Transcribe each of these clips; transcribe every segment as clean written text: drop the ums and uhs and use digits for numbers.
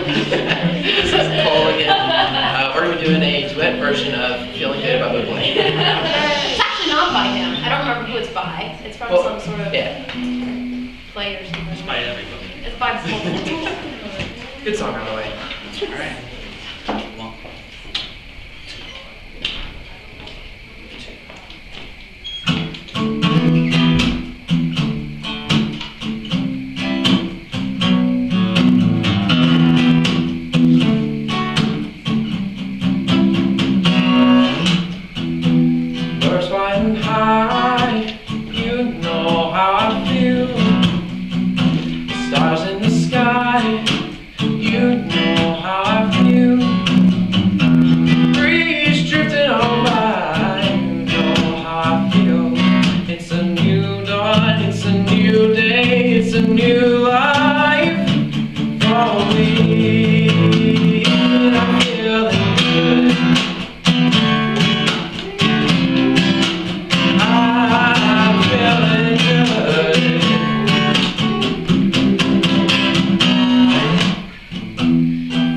This is Cole again. We're going to be doing a duet version of Feeling Good by Book Lane. It's actually not by him. I don't remember who it's by. It's from some sort of play or something. It's by everybody. It's by multiple. Good song, by the way. All right. One. Birds flying high, you know how I feel. Stars in the sky, you know how I feel. Breeze drifting on by, you know how I feel. It's a new dawn, it's a new day, it's a new life for me. And I'm feeling good. I'm feeling good.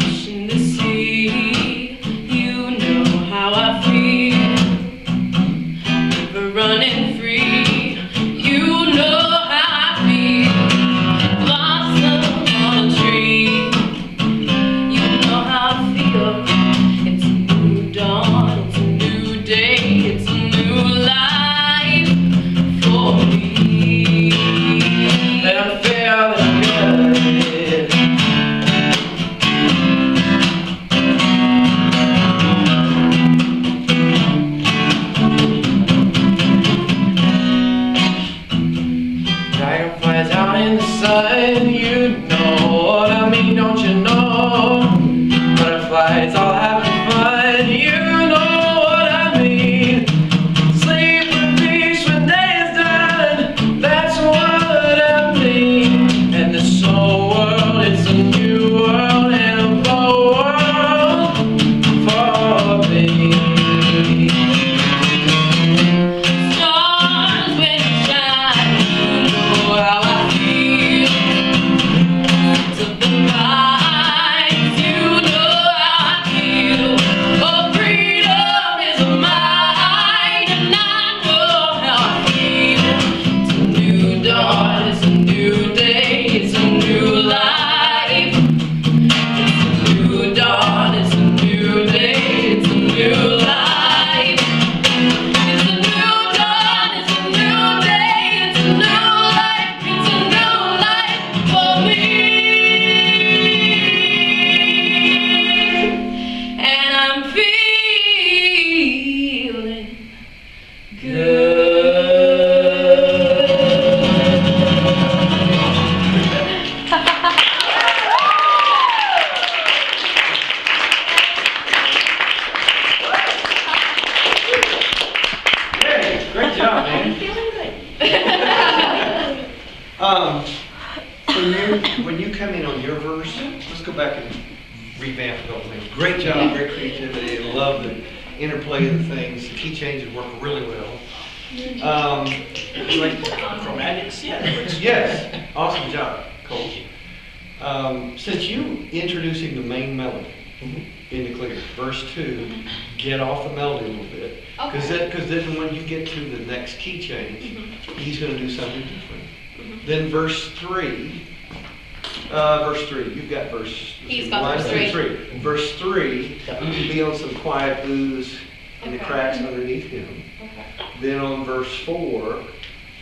Fish in the sea, you know how I feel. River running free, you know how I feel. Blossom on a tree, you know how I feel. It's a new dawn, it's a new day, it's a new life for me. And I'm feeling good. Dragonflies out in the sun, you know what I mean, don't you know? Butterflies all having fun, you know what I mean. Sleep with peace when day is done, that's what I mean. And this whole world, it's a new world and a bold world for me. Stars when you shine, you know how I feel. To the rise, you know how I feel. Oh, freedom is mine, and I know how I feel. It's a new dawn, it's a new day, it's a new life. It's a new dawn, it's a new day, it's a new life. It's a new dawn, it's a new day, it's a new life, it's a new life for me. And I'm feeling good. Great job, man. I'm feeling good. When you come in on your verse, let's go back and revamp the whole thing. Great job, great creativity. I love the interplay of the things. The key changes work really well. Chromatics, yeah. Yes, awesome job, Cole. Since you introducing the main melody in the clear, verse 2, get off the melody a little bit. Because then when you get to the next key change, he's going to do something different. Then verse 3, you've got verse. He's got verse 3. Verse 3, you be on some quiet blues in the cracks underneath him. Then on verse 4,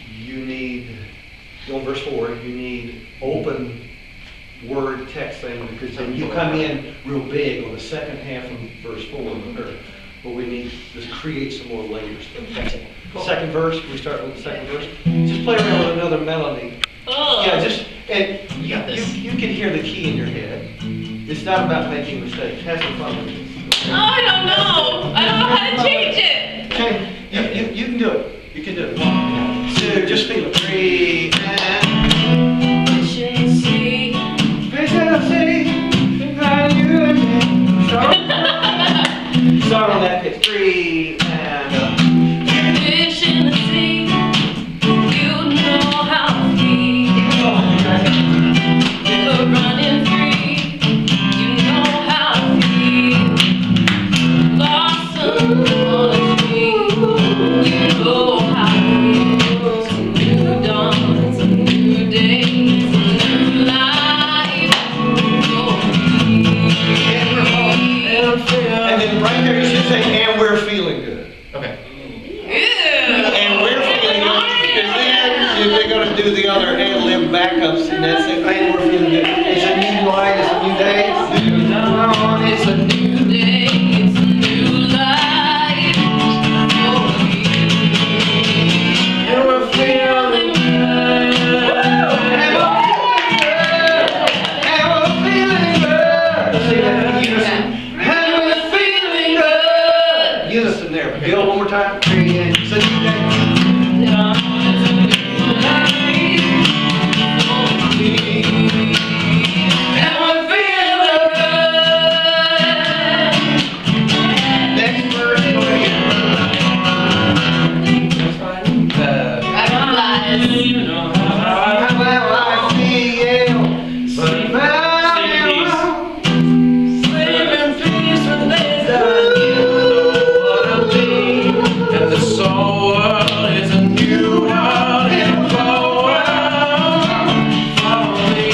you need open word text thing, because then you come in real big on the second half of verse 4. But we need to create some more layers. Second verse, we start with the second verse. Just play around with another melody. Yeah, you can hear the key in your head. It's not about making mistakes. Have some fun with this. I don't know. I don't know how to change it. Okay, you can do it. You can do it. 1, 2, just feel it. 3, and... Fish in the sea. Fish in the sea, and you and me. Start on that pitch. 3, and... Fish in the sea. You know how I feel. River running free. do the other ad-lib backups, and that's it. And we're feeling good. It's a new light, it's a new day. It's a new day, it's a new life for me. And we're feeling good. And we're feeling good. See that in unison? And we're feeling good. Unison there. Bill, one more time. It's a new day. It's a new life for me. And we're feeling good. Next verse, go ahead. That's fine. Dragonflies. You know how Well, I feel, but found it wrong. Sleep in peace when days are new. What I mean, and the soul world is a new world in forward for me.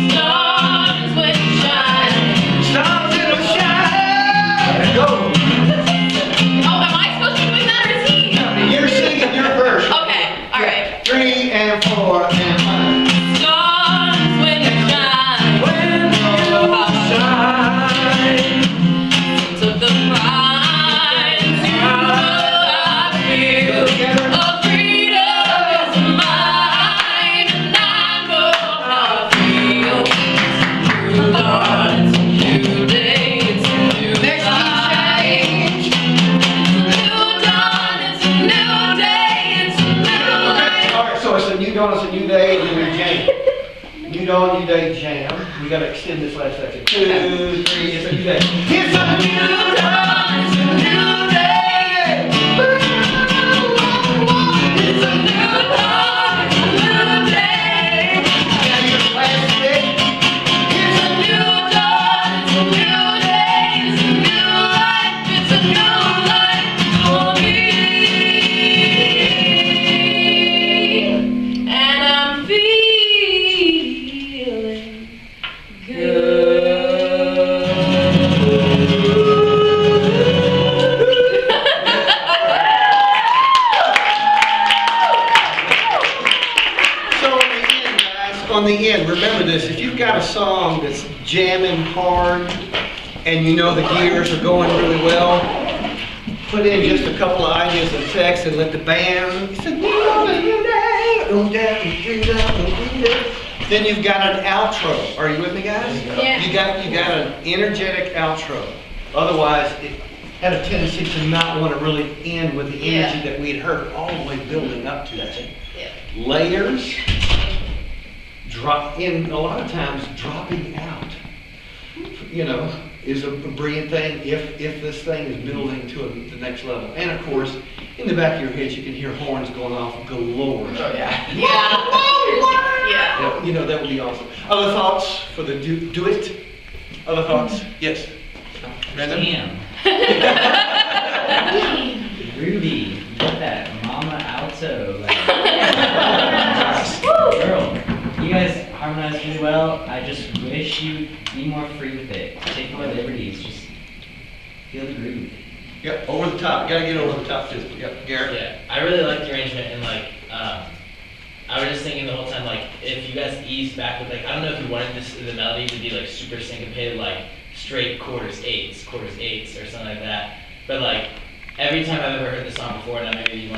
Stars when shine. Stars in the shine. Go. Oh, am I supposed to be doing that or is he? You're singing your verse. Okay, all right. 3 and 4 and 5. Stars when shine. When you shine, To the prize, you know I feel. A freedom is mine, and I know how I feel. New dawn, it's a new day, it's a new Next life. change. It's a new dawn, it's a new day, it's a new life. All right, so it's a new dawn, it's a new day, and then we jam. New dawn, new day, jam. We gotta extend this last section. 2, 3, it's a new day. It's a new dawn, it's a new day. It's a new dawn, it's a new day. Gotta get the last bit. It's a new dawn, it's a new day, it's a new life, it's a new life for me. And I'm feeling So on the end, guys, on the end, remember this, if you've got a song that's jamming hard and you know the gears are going really well, put in just a couple of ideas of text and let the band, it's a new day, then you've got an outro. Are you with me, guys? Yeah. You got an energetic outro. Otherwise, it had a tendency to not want to really end with the energy that we had heard all the way building up to that. Yeah. Layers, drop in, a lot of times dropping out, is a brilliant thing if this thing is building to the next level. And of course, in the back of your head, you can hear horns going off galore. oh yeah. Yeah. Yeah, that would be awesome. Other thoughts for the do it? Other thoughts? Yes. Brandon? Damn. Ruby, you got that mama alto. Girl, you guys harmonize really well. I just wish you'd be more free with it. Take more liberties. Just feel the groove. Yep, over the top. Gotta get over the top physically. Yep, Garrett? Yeah, I really like the arrangement and I was just thinking the whole time if you guys ease back with I don't know if you wanted the melody to be super syncopated straight quarters eights or something like that, but every time I've ever heard this song before, now maybe you want